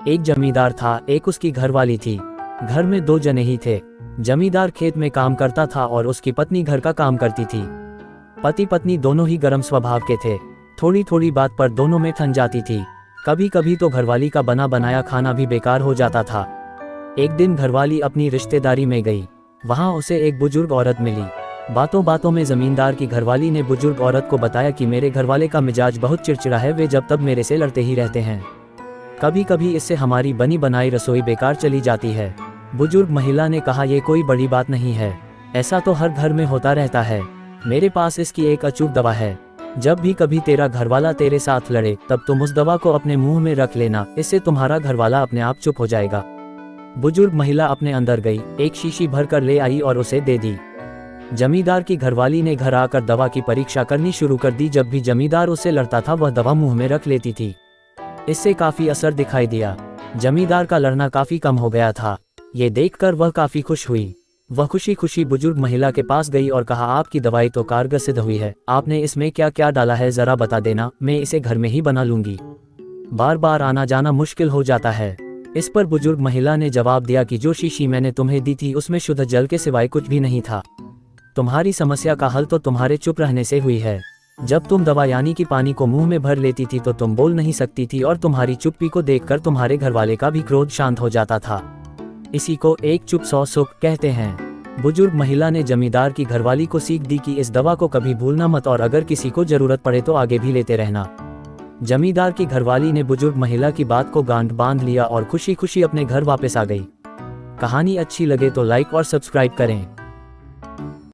एक जमींदार था, एक उसकी घरवाली थी। घर में दो जने ही थे। जमींदार खेत में काम करता था और उसकी पत्नी घर का काम करती थी। पति पत्नी दोनों ही गर्म स्वभाव के थे। थोड़ी थोड़ी बात पर दोनों में ठन जाती थी। कभी कभी तो घरवाली का बना बनाया खाना भी बेकार हो जाता था। एक दिन घरवाली अपनी रिश्तेदारी में गई। वहां उसे एक बुजुर्ग औरत मिली। बातों बातों में जमींदार की घरवाली ने बुजुर्ग औरत को बताया कि मेरे घरवाले का मिजाज बहुत चिड़चिड़ा है, वे जब तब मेरे से लड़ते ही रहते हैं। कभी कभी इससे हमारी बनी बनाई रसोई बेकार चली जाती है। बुजुर्ग महिला ने कहा, ये कोई बड़ी बात नहीं है, ऐसा तो हर घर में होता रहता है। मेरे पास इसकी एक अचूक दवा है। जब भी कभी तेरा घरवाला तेरे साथ लड़े तब तुम उस दवा को अपने मुंह में रख लेना, इससे तुम्हारा घरवाला अपने आप चुप हो जाएगा। बुजुर्ग महिला अपने अंदर गई, एक शीशी भर कर ले आई और उसे दे दी। जमींदार की घरवाली ने घर आकर दवा की परीक्षा करनी शुरू कर दी। जब भी जमींदार उससे लड़ता था वह दवा मुंह में रख लेती थी। इससे काफी असर दिखाई दिया। जमींदार का लड़ना काफी कम हो गया था। ये देखकर वह काफी खुश हुई। वह खुशी खुशी बुजुर्ग महिला के पास गई और कहा, आपकी दवाई तो कारगर सिद्ध हुई है, आपने इसमें क्या क्या डाला है जरा बता देना, मैं इसे घर में ही बना लूंगी। बार बार आना जाना मुश्किल हो जाता है। इस पर बुजुर्ग महिला ने जवाब दिया कि जो शीशी मैंने तुम्हें दी थी उसमें शुद्ध जल के सिवाय कुछ भी नहीं था। तुम्हारी समस्या का हल तो तुम्हारे चुप रहने से हुई है। जब तुम दवा यानी कि पानी को मुंह में भर लेती थी तो तुम बोल नहीं सकती थी और तुम्हारी चुप्पी को देखकर तुम्हारे घरवाले का भी क्रोध शांत हो जाता था। इसी को एक चुप 100 सुख कहते हैं। बुजुर्ग महिला ने जमींदार की घरवाली को सीख दी कि इस दवा को कभी भूलना मत और अगर किसी को जरूरत पड़े तो आगे भी लेते रहना। जमींदार की घरवाली ने बुजुर्ग महिला की बात को गांठ बांध लिया और खुशी खुशी अपने घर वापस आ गई। कहानी अच्छी लगे तो लाइक और सब्सक्राइब करें।